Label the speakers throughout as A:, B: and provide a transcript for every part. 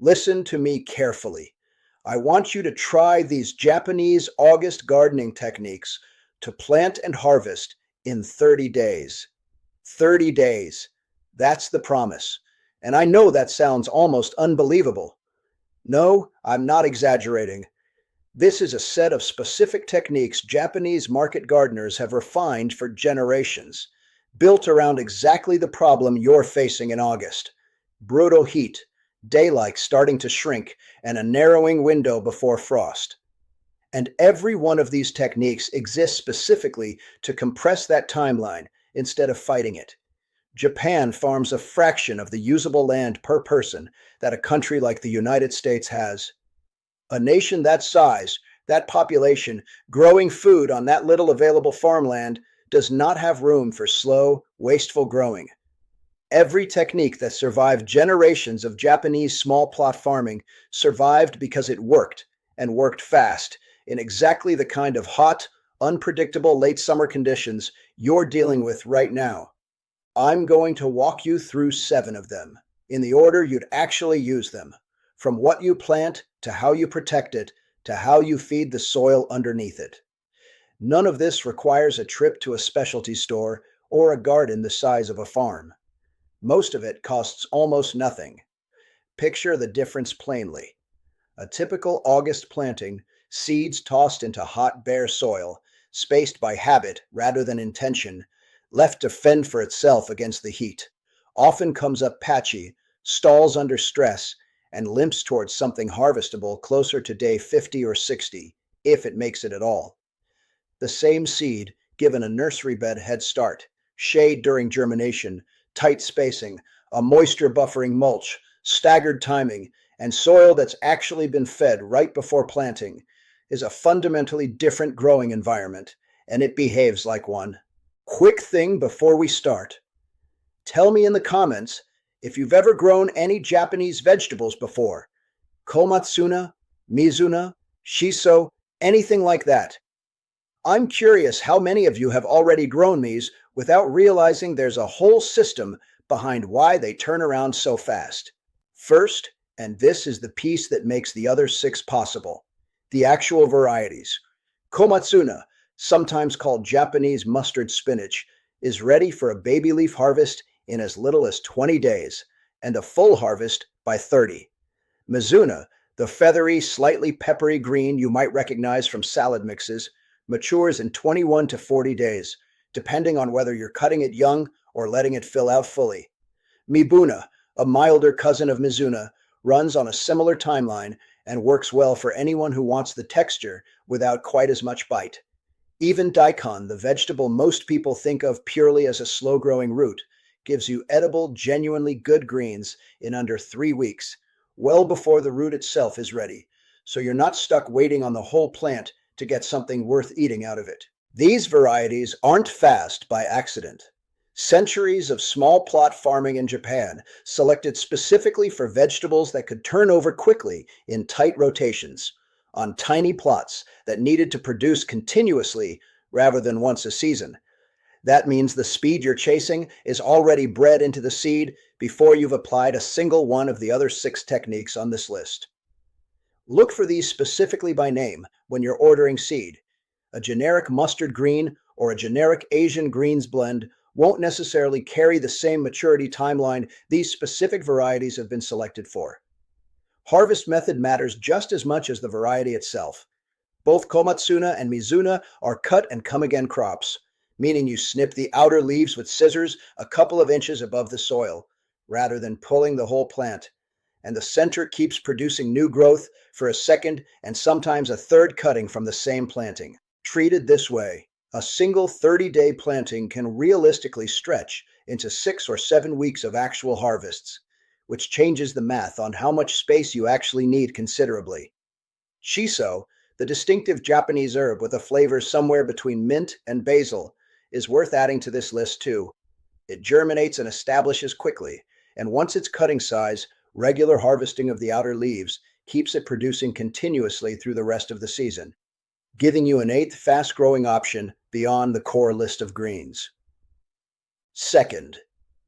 A: Listen to me carefully. I want you to try these Japanese August gardening techniques to plant and harvest in 30 days. 30 days. That's the promise. And I know that sounds almost unbelievable. No, I'm not exaggerating. This is a set of specific techniques Japanese market gardeners have refined for generations, built around exactly the problem you're facing in August: brutal heat, daylight starting to shrink, and a narrowing window before frost. And every one of these techniques exists specifically to compress that timeline instead of fighting it. Japan farms a fraction of the usable land per person that a country like the United States has. A nation that size, that population, growing food on that little available farmland does not have room for slow, wasteful growing. Every technique that survived generations of Japanese small plot farming survived because it worked, and worked fast, in exactly the kind of hot, unpredictable late summer conditions you're dealing with right now. I'm going to walk you through 7 of them, in the order you'd actually use them, from what you plant to how you protect it to how you feed the soil underneath it. None of this requires a trip to a specialty store or a garden the size of a farm. Most of it costs almost nothing. Picture the difference plainly. A typical August planting, seeds tossed into hot, bare soil, spaced by habit rather than intention, left to fend for itself against the heat, often comes up patchy, stalls under stress, and limps towards something harvestable closer to day 50 or 60, if it makes it at all. The same seed, given a nursery bed head start, shade during germination, tight spacing, a moisture buffering mulch, staggered timing, and soil that's actually been fed right before planting, is a fundamentally different growing environment, and it behaves like one. Quick thing before we start. Tell me in the comments if you've ever grown any Japanese vegetables before. Komatsuna, Mizuna, shiso, anything like that. I'm curious how many of you have already grown these without realizing there's a whole system behind why they turn around so fast. First, and this is the piece that makes the other 6 possible, the actual varieties. Komatsuna, sometimes called Japanese mustard spinach, is ready for a baby leaf harvest in as little as 20 days, and a full harvest by 30. Mizuna, the feathery, slightly peppery green you might recognize from salad mixes, matures in 21 to 40 days, depending on whether you're cutting it young or letting it fill out fully. Mibuna, a milder cousin of Mizuna, runs on a similar timeline and works well for anyone who wants the texture without quite as much bite. Even daikon, the vegetable most people think of purely as a slow-growing root, gives you edible, genuinely good greens in under 3 weeks, well before the root itself is ready, so you're not stuck waiting on the whole plant to get something worth eating out of it. These varieties aren't fast by accident. Centuries of small plot farming in Japan selected specifically for vegetables that could turn over quickly in tight rotations, on tiny plots that needed to produce continuously rather than once a season. That means the speed you're chasing is already bred into the seed before you've applied a single one of the other 6 techniques on this list. Look for these specifically by name when you're ordering seed. A generic mustard green or a generic Asian greens blend won't necessarily carry the same maturity timeline these specific varieties have been selected for. Harvest method matters just as much as the variety itself. Both Komatsuna and Mizuna are cut and come again crops, meaning you snip the outer leaves with scissors a couple of inches above the soil, rather than pulling the whole plant, and the center keeps producing new growth for a second and sometimes a third cutting from the same planting. Treated this way, a single 30-day planting can realistically stretch into 6 or 7 weeks of actual harvests, which changes the math on how much space you actually need considerably. Shiso, the distinctive Japanese herb with a flavor somewhere between mint and basil, is worth adding to this list too. It germinates and establishes quickly, and once it's cutting size, regular harvesting of the outer leaves keeps it producing continuously through the rest of the season, giving you an 8th fast-growing option beyond the core list of greens. Second,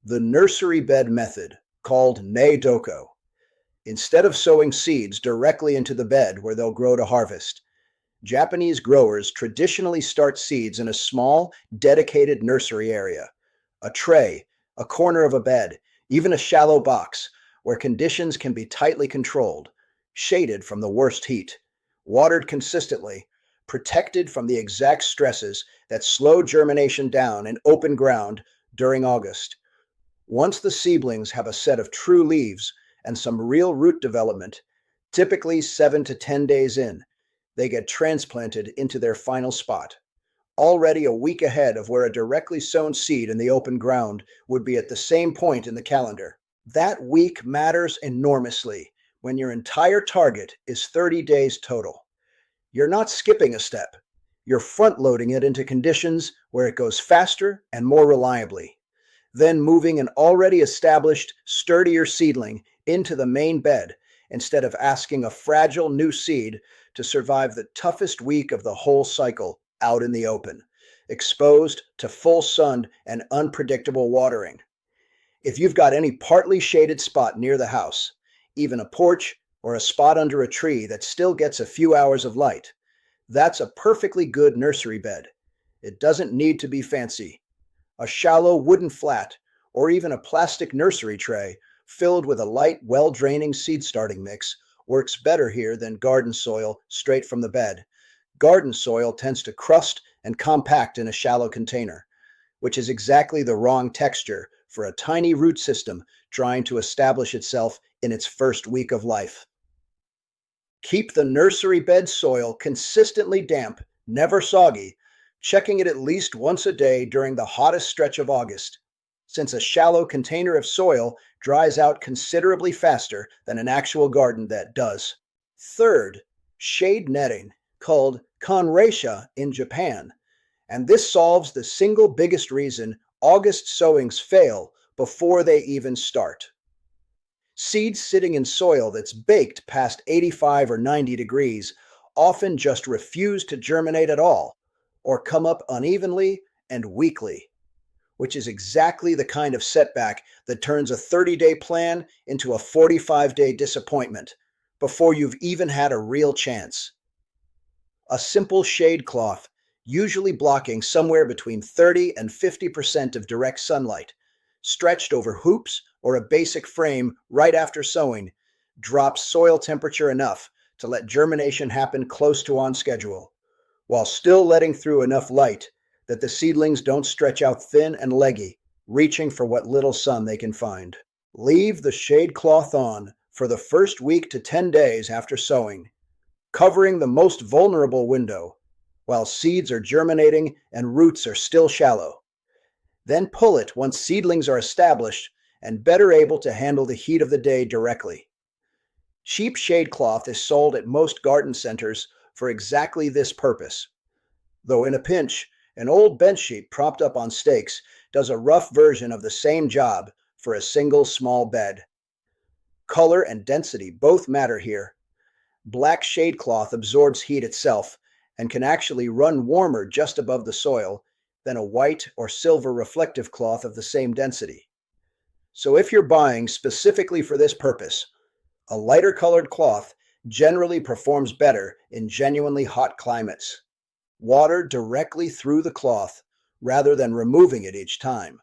A: the nursery bed method, called Nei Doko. Instead of sowing seeds directly into the bed where they'll grow to harvest, Japanese growers traditionally start seeds in a small, dedicated nursery area, a tray, a corner of a bed, even a shallow box where conditions can be tightly controlled, shaded from the worst heat, watered consistently, protected from the exact stresses that slow germination down in open ground during August. Once the seedlings have a set of true leaves and some real root development, typically 7 to 10 days in, they get transplanted into their final spot, already a week ahead of where a directly sown seed in the open ground would be at the same point in the calendar. That week matters enormously when your entire target is 30 days total. You're not skipping a step. You're front-loading it into conditions where it goes faster and more reliably, then moving an already established, sturdier seedling into the main bed instead of asking a fragile new seed to survive the toughest week of the whole cycle out in the open, exposed to full sun and unpredictable watering. If you've got any partly shaded spot near the house, even a porch or a spot under a tree that still gets a few hours of light, that's a perfectly good nursery bed. It doesn't need to be fancy. A shallow wooden flat or even a plastic nursery tray filled with a light, well-draining seed starting mix works better here than garden soil straight from the bed. Garden soil tends to crust and compact in a shallow container, which is exactly the wrong texture for a tiny root system trying to establish itself in its first week of life. Keep the nursery bed soil consistently damp, never soggy, checking it at least once a day during the hottest stretch of August, since a shallow container of soil dries out considerably faster than an actual garden that does. Third, shade netting, called kanreisha in Japan, and this solves the single biggest reason August sowings fail before they even start. Seeds sitting in soil that's baked past 85 or 90 degrees often just refuse to germinate at all, or come up unevenly and weakly, which is exactly the kind of setback that turns a 30-day plan into a 45-day disappointment before you've even had a real chance. A simple shade cloth, usually blocking somewhere between 30 and 50% of direct sunlight, stretched over hoops or a basic frame right after sowing, drops soil temperature enough to let germination happen close to on schedule, while still letting through enough light that the seedlings don't stretch out thin and leggy, reaching for what little sun they can find. Leave the shade cloth on for the first week to 10 days after sowing, covering the most vulnerable window, while seeds are germinating and roots are still shallow. Then pull it once seedlings are established and better able to handle the heat of the day directly. Cheap shade cloth is sold at most garden centers for exactly this purpose, though in a pinch, an old bench sheet propped up on stakes does a rough version of the same job for a single small bed. Color and density both matter here. Black shade cloth absorbs heat itself and can actually run warmer just above the soil than a white or silver reflective cloth of the same density. So if you're buying specifically for this purpose, a lighter colored cloth generally performs better in genuinely hot climates. Water directly through the cloth rather than removing it each time.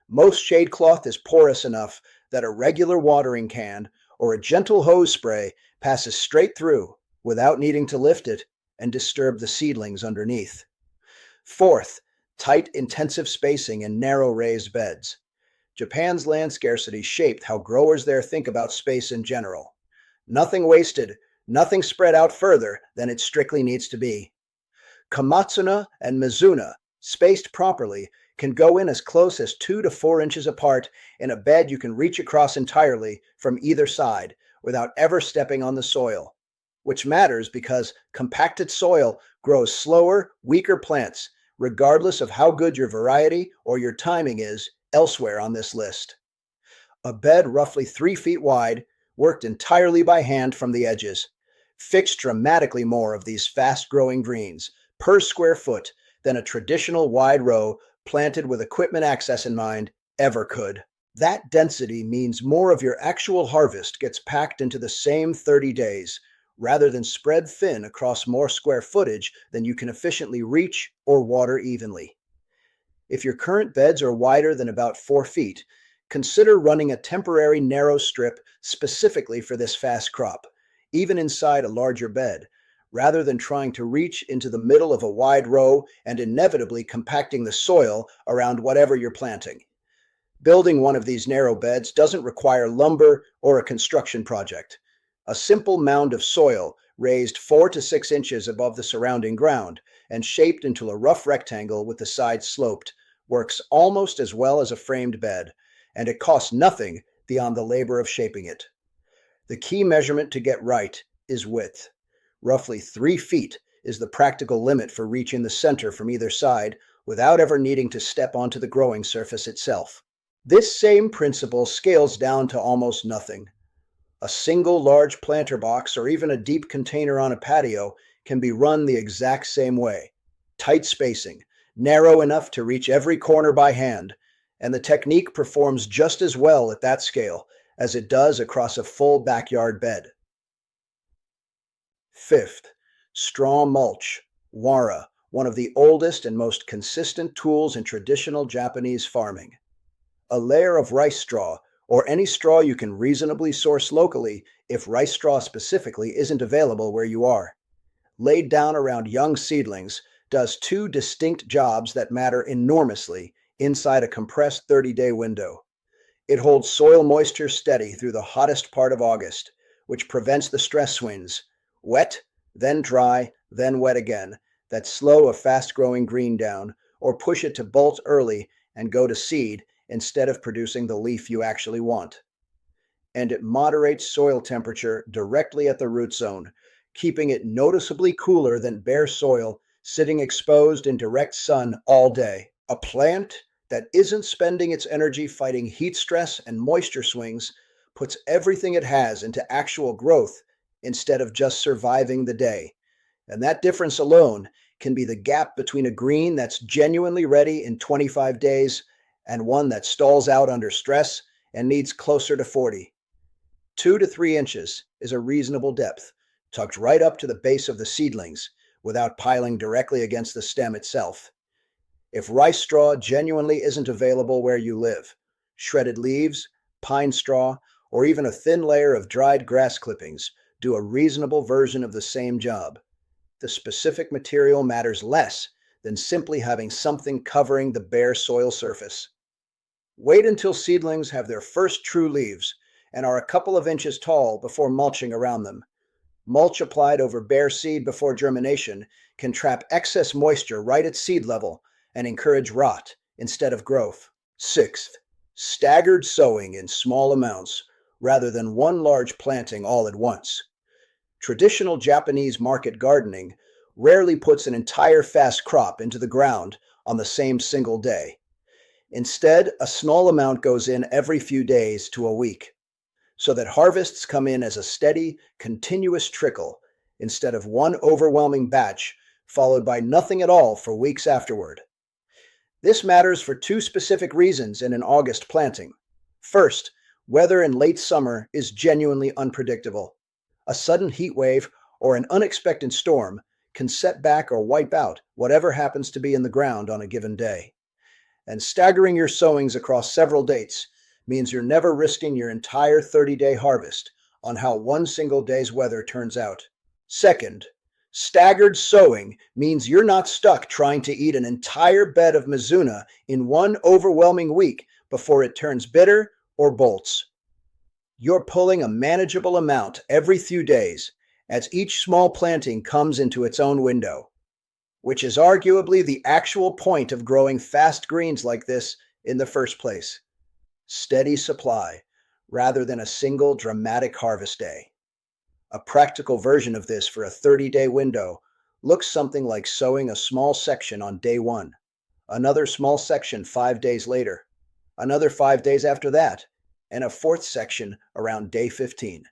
A: Most shade cloth is porous enough that a regular watering can or a gentle hose spray passes straight through without needing to lift it and disturb the seedlings underneath. Fourth, tight, intensive spacing in narrow raised beds. Japan's land scarcity shaped how growers there think about space in general. Nothing wasted, nothing spread out further than it strictly needs to be. Komatsuna and Mizuna, spaced properly, can go in as close as 2 to 4 inches apart in a bed you can reach across entirely from either side without ever stepping on the soil, which matters because compacted soil grows slower, weaker plants, regardless of how good your variety or your timing is elsewhere on this list. A bed roughly 3 feet wide, worked entirely by hand from the edges, fixed dramatically more of these fast-growing greens per square foot than a traditional wide row planted with equipment access in mind ever could. That density means more of your actual harvest gets packed into the same 30 days, rather than spread thin across more square footage than you can efficiently reach or water evenly. If your current beds are wider than about 4 feet, consider running a temporary narrow strip specifically for this fast crop, even inside a larger bed, rather than trying to reach into the middle of a wide row and inevitably compacting the soil around whatever you're planting. Building one of these narrow beds doesn't require lumber or a construction project. A simple mound of soil raised 4 to 6 inches above the surrounding ground and shaped into a rough rectangle with the sides sloped works almost as well as a framed bed, and it costs nothing beyond the labor of shaping it. The key measurement to get right is width. Roughly 3 feet is the practical limit for reaching the center from either side without ever needing to step onto the growing surface itself. This same principle scales down to almost nothing. A single large planter box or even a deep container on a patio can be run the exact same way. Tight spacing, narrow enough to reach every corner by hand, and the technique performs just as well at that scale as it does across a full backyard bed. Fifth, straw mulch, wara, one of the oldest and most consistent tools in traditional Japanese farming. A layer of rice straw, or any straw you can reasonably source locally if rice straw specifically isn't available where you are, laid down around young seedlings, does two distinct jobs that matter enormously inside a compressed 30-day window. It holds soil moisture steady through the hottest part of August, which prevents the stress swings, wet, then dry, then wet again, that slow a fast-growing green down or push it to bolt early and go to seed instead of producing the leaf you actually want. And it moderates soil temperature directly at the root zone, keeping it noticeably cooler than bare soil sitting exposed in direct sun all day. A plant that isn't spending its energy fighting heat stress and moisture swings puts everything it has into actual growth instead of just surviving the day. And that difference alone can be the gap between a green that's genuinely ready in 25 days and one that stalls out under stress and needs closer to 40. 2 to 3 inches is a reasonable depth, tucked right up to the base of the seedlings without piling directly against the stem itself. If rice straw genuinely isn't available where you live, shredded leaves, pine straw, or even a thin layer of dried grass clippings do a reasonable version of the same job. The specific material matters less than simply having something covering the bare soil surface. Wait until seedlings have their first true leaves and are a couple of inches tall before mulching around them. Mulch applied over bare seed before germination can trap excess moisture right at seed level and encourage rot instead of growth. Sixth, staggered sowing in small amounts rather than one large planting all at once. Traditional Japanese market gardening rarely puts an entire fast crop into the ground on the same single day. Instead, a small amount goes in every few days to a week, so that harvests come in as a steady, continuous trickle instead of one overwhelming batch followed by nothing at all for weeks afterward. This matters for two specific reasons in an August planting. First, weather in late summer is genuinely unpredictable. A sudden heat wave or an unexpected storm can set back or wipe out whatever happens to be in the ground on a given day. And staggering your sowings across several dates means you're never risking your entire 30-day harvest on how one single day's weather turns out. Second, staggered sowing means you're not stuck trying to eat an entire bed of Mizuna in one overwhelming week before it turns bitter or bolts. You're pulling a manageable amount every few days as each small planting comes into its own window, which is arguably the actual point of growing fast greens like this in the first place. Steady supply, rather than a single dramatic harvest day. A practical version of this for a 30-day window looks something like sowing a small section on day 1, another small section 5 days later, another 5 days after that, and a fourth section around day 15.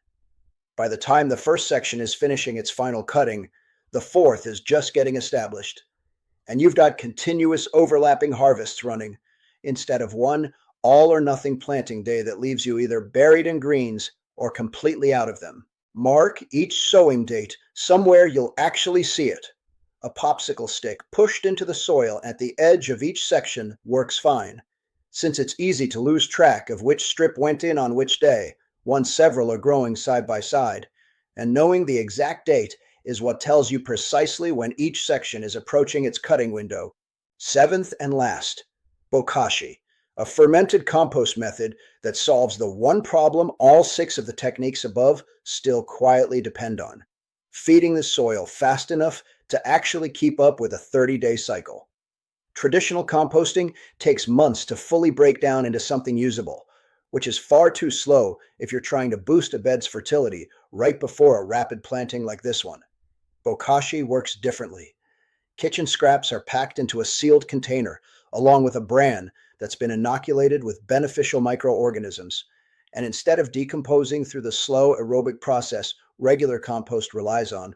A: By the time the first section is finishing its final cutting, the fourth is just getting established, and you've got continuous overlapping harvests running instead of one all or nothing planting day that leaves you either buried in greens or completely out of them. Mark each sowing date somewhere you'll actually see it. A popsicle stick pushed into the soil at the edge of each section works fine, since it's easy to lose track of which strip went in on which day, once several are growing side by side, and knowing the exact date is what tells you precisely when each section is approaching its cutting window. Seventh and last, bokashi, a fermented compost method that solves the one problem all 6 of the techniques above still quietly depend on: feeding the soil fast enough to actually keep up with a 30-day cycle. Traditional composting takes months to fully break down into something usable, which is far too slow if you're trying to boost a bed's fertility right before a rapid planting like this one. Bokashi works differently. Kitchen scraps are packed into a sealed container, along with a bran that's been inoculated with beneficial microorganisms, and instead of decomposing through the slow aerobic process regular compost relies on,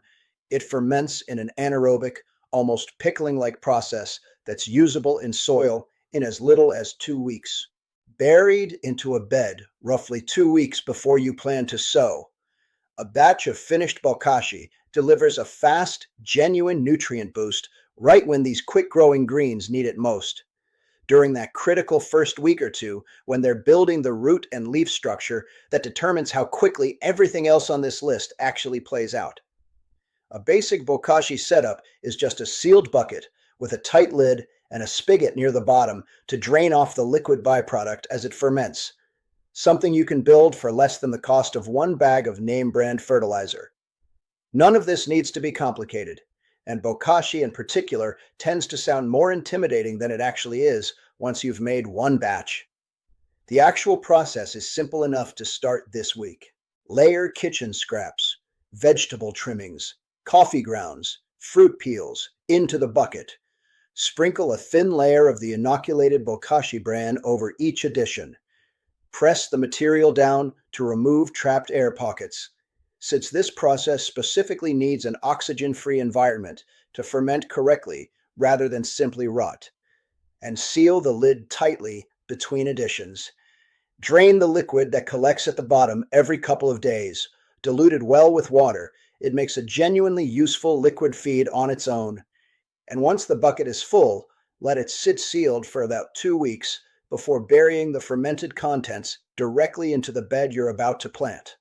A: it ferments in an anaerobic, almost pickling-like process that's usable in soil in as little as 2 weeks. Buried into a bed roughly 2 weeks before you plan to sow, a batch of finished bokashi delivers a fast, genuine nutrient boost right when these quick-growing greens need it most, during that critical first week or two when they're building the root and leaf structure that determines how quickly everything else on this list actually plays out. A basic bokashi setup is just a sealed bucket with a tight lid and a spigot near the bottom to drain off the liquid byproduct as it ferments, something you can build for less than the cost of 1 bag of name-brand fertilizer. None of this needs to be complicated, and bokashi in particular tends to sound more intimidating than it actually is once you've made 1 batch. The actual process is simple enough to start this week. Layer kitchen scraps, vegetable trimmings, coffee grounds, fruit peels into the bucket. Sprinkle a thin layer of the inoculated bokashi bran over each addition. Press the material down to remove trapped air pockets, since this process specifically needs an oxygen-free environment to ferment correctly rather than simply rot. And seal the lid tightly between additions. Drain the liquid that collects at the bottom every couple of days. Diluted well with water, it makes a genuinely useful liquid feed on its own. And once the bucket is full, let it sit sealed for about 2 weeks before burying the fermented contents directly into the bed you're about to plant.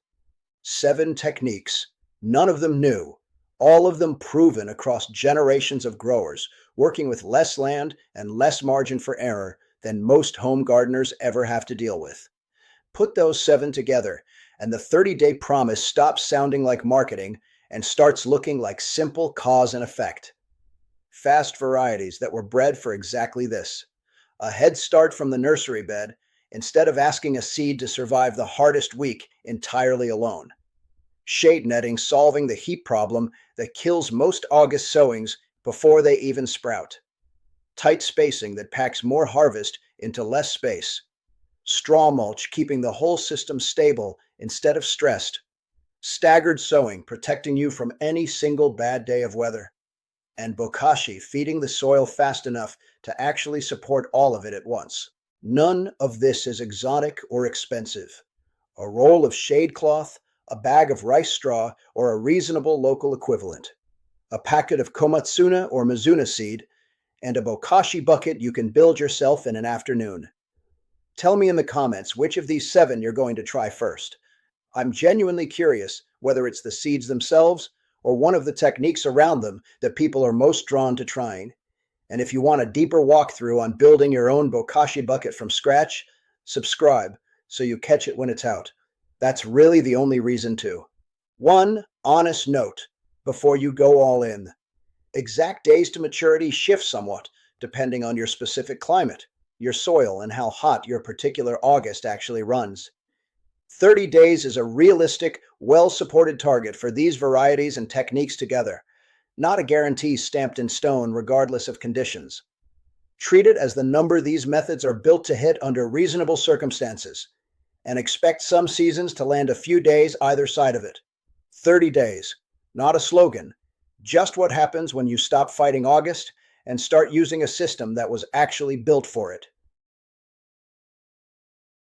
A: 7 techniques, none of them new, all of them proven across generations of growers, working with less land and less margin for error than most home gardeners ever have to deal with. Put those 7 together, and the 30-day promise stops sounding like marketing and starts looking like simple cause and effect. Fast varieties that were bred for exactly this. A head start from the nursery bed, instead of asking a seed to survive the hardest week entirely alone. Shade netting solving the heat problem that kills most August sowings before they even sprout. Tight spacing that packs more harvest into less space. Straw mulch keeping the whole system stable instead of stressed. Staggered sowing protecting you from any single bad day of weather. And bokashi feeding the soil fast enough to actually support all of it at once. None of this is exotic or expensive. A roll of shade cloth, a bag of rice straw, or a reasonable local equivalent. A packet of Komatsuna or Mizuna seed, and a bokashi bucket you can build yourself in an afternoon. Tell me in the comments which of these 7 you're going to try first. I'm genuinely curious whether it's the seeds themselves or one of the techniques around them that people are most drawn to trying. And if you want a deeper walkthrough on building your own bokashi bucket from scratch, subscribe so you catch it when it's out. That's really the only reason to. One honest note before you go all in. Exact days to maturity shift somewhat depending on your specific climate, your soil, and how hot your particular August actually runs. 30 days is a realistic, well-supported target for these varieties and techniques together, not a guarantee stamped in stone regardless of conditions. Treat it as the number these methods are built to hit under reasonable circumstances, and expect some seasons to land a few days either side of it. 30 days, not a slogan, just what happens when you stop fighting August and start using a system that was actually built for it.